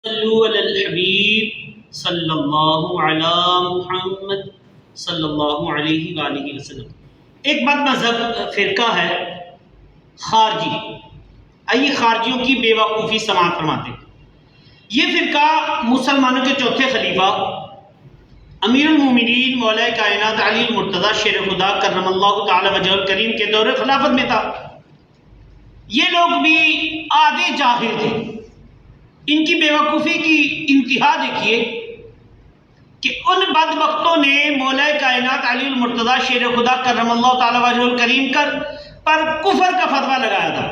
صلو علی الحبیب صلی اللہ علی محمد صلی اللہ علیہ وآلہ وسلم۔ ایک بد مذہب فرقہ ہے خارجی۔ آئیے خارجیوں کی بے وقوفی سماعت فرماتے ہیں۔ یہ فرقہ مسلمانوں کے چوتھے خلیفہ امیر المومنین مولا کائنات علی المرتضیٰ شیر خدا کرم اللہ تعالی وجہہ الکریم کے دور خلافت میں تھا۔ یہ لوگ بھی آدھے جاہل تھے۔ ان کی بے وقوفی کی انتہا دیکھیے کہ ان بدبختوں نے مولا کائنات علی المرتضیٰ شیر خدا کرم اللہ تعالی وجہہ الکریم پر کفر کا فتویٰ لگایا تھا۔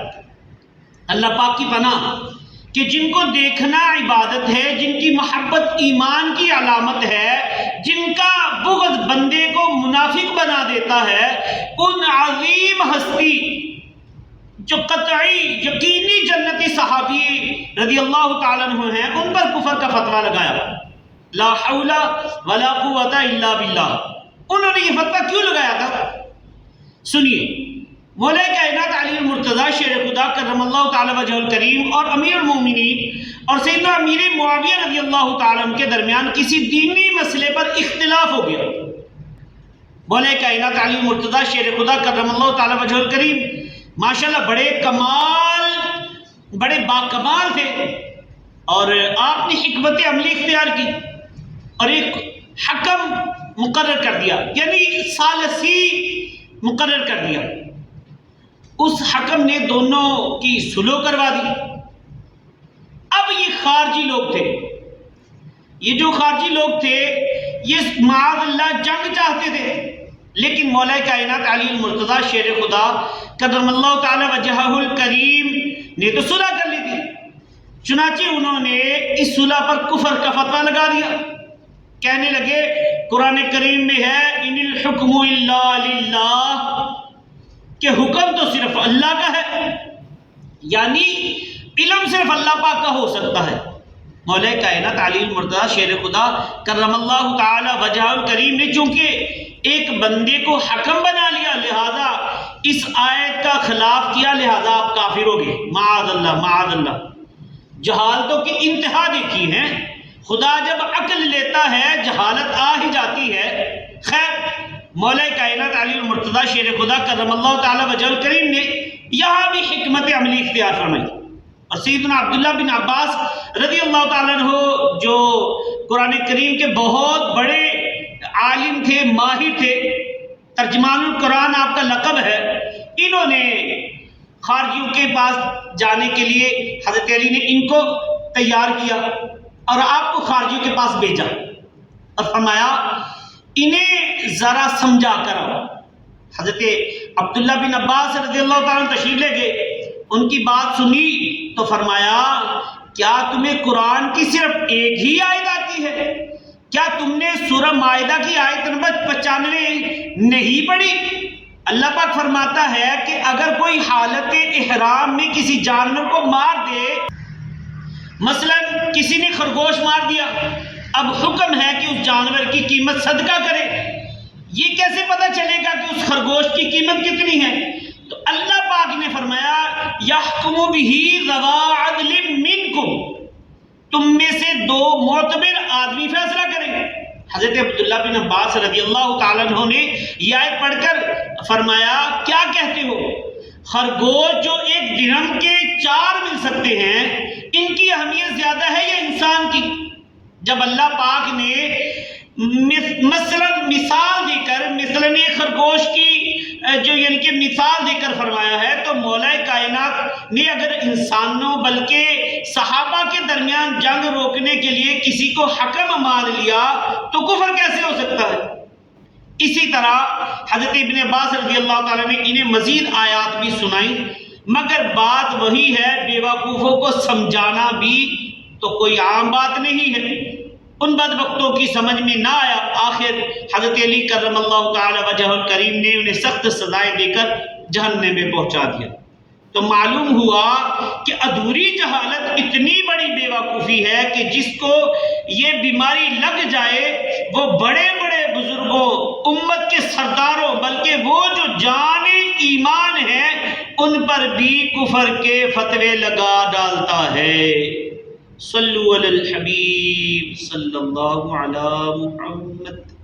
اللہ پاک کی پناہ کہ جن کو دیکھنا عبادت ہے، جن کی محبت ایمان کی علامت ہے، جن کا بغض بندے کو منافق بنا دیتا ہے، ان عظیم ہستی جو قطعی یقینی جنتی صحابی رضی اللہ تعالیٰ عنہ ہیں، ان پر کفر کا فتویٰ لگایا۔ لا حول ولا قوت الا باللہ۔ انہوں نے یہ فتویٰ کیوں لگایا تھا؟ سنیے، مولا کائنات علی المرتضیٰ شیر خدا کرم اللہ تعالی وجہہ الکریم اور امیر المومنین اور سیدنا امیر معاویہ رضی اللہ تعالیٰ عنہ کے درمیان کسی دینی مسئلے پر اختلاف ہو گیا۔ مولا کائنات علی المرتضیٰ شیر خدا کرم اللہ تعالی وجہہ الکریم ماشاءاللہ بڑے باکمال تھے، اور آپ نے حکمت عملی اختیار کی اور ایک حکم مقرر کر دیا، یعنی ثالثی مقرر کر دیا۔ اس حکم نے دونوں کی صلح کروا دی۔ اب یہ خارجی لوگ تھے، یہ جو خارجی لوگ تھے یہ معاذ اللہ جنگ چاہتے تھے، لیکن مولا کائنات علی المرتضیٰ شیر خدا کرم اللہ تعالی وجہہ الکریم نے تو صلح کر لی تھی۔ چنانچہ انہوں نے اس صلح پر کفر کا فتویٰ لگا دیا۔ کہنے لگے قرآن کریم میں ہے ان الحکم الا للہ، کہ حکم تو صرف اللہ کا ہے، یعنی علم صرف اللہ پاک کا ہو سکتا ہے۔ مولا کائنات علی المرتضیٰ شیر خدا کرم اللہ تعالی وجہہ الکریم نے چونکہ ایک بندے کو حکم بنا لیا، لہذا اس آیت کا خلاف کیا، لہذا آپ کافر ہو گئے۔ معاذ اللہ، معاذ اللہ۔ جہالتوں کی انتہا دیکھی ہے۔ خدا جب عقل لیتا ہے جہالت آ ہی جاتی ہے۔ خیر، مولا کائنات علی المرتضیٰ شیر خدا کرم اللہ تعالی وجہہ الکریم نے یہاں بھی حکمت عملی اختیار فرمائی، اور سیدنا عبداللہ بن عباس رضی اللہ تعالیٰ عنہ جو قرآن کریم کے بہت بڑے عالم تھے، ماہر تھے، ترجمان القرآن آپ کا لقب ہے، انہوں نے خارجیوں کے پاس جانے کے لیے حضرت علی نے ان کو تیار کیا اور آپ کو خارجیوں کے پاس بھیجا اور فرمایا انہیں ذرا سمجھا کر آؤ۔ حضرت عبداللہ بن عباس رضی اللہ تعالیٰ عنہ تشریف لے گئے، ان کی بات سنی تو فرمایا کیا تمہیں قرآن کی صرف ایک ہی آیت آتی ہے؟ کیا تم نے سورہ مائدہ کی آیت نمبر 95 نہیں پڑھی؟ اللہ پاک فرماتا ہے کہ اگر کوئی حالت احرام میں کسی جانور کو مار دے، مثلا کسی نے خرگوش مار دیا، اب حکم ہے کہ اس جانور کی قیمت صدقہ کرے۔ یہ کیسے پتہ چلے گا کہ اس خرگوش کی قیمت کتنی ہے؟ تو اللہ پاک نے فرمایا یحکم بہ ذوی عدل منکم، تم میں سے دو معتبر آدمی فیصلہ کریں۔ حضرت عبداللہ بن عباس رضی اللہ تعالیٰ عنہ نے یہ آیت پڑھ کر فرمایا کیا کہتے ہو؟ خرگوش جو ایک درہم کے 4 مل سکتے ہیں، ان کی اہمیت زیادہ ہے یا انسان کی؟ جب اللہ پاک نے مثال دے کر ایک خرگوش کی جو یعنی کہ مثال دے کر فرمایا ہے، تو مولا کائنات نے اگر انسانوں بلکہ صحابہ کے درمیان جنگ روکنے کے لیے کسی کو حکم مان لیا تو کفر کیسے ہو سکتا ہے؟ اسی طرح حضرت ابن عباس رضی اللہ تعالیٰ نے انہیں مزید آیات بھی سنائی، مگر بات وہی ہے، بے وقوفوں کو سمجھانا بھی تو کوئی عام بات نہیں ہے۔ ان بدبختوں کی سمجھ میں نہ آیا، آخر حضرت علی کرم اللہ تعالی وجہہ الکریم نے انہیں سخت سزائیں دے کر جہنم میں پہنچا دیا۔ تو معلوم ہوا کہ ادھوری جہالت اتنی بڑی بے وقوفی ہے کہ جس کو یہ بیماری لگ جائے وہ بڑے بڑے بزرگوں، امت کے سرداروں، بلکہ وہ جو جان ایمان ہیں ان پر بھی کفر کے فتوے لگا ڈالتا ہے۔ صلو علی الحبیب صلی اللہ علی محمد.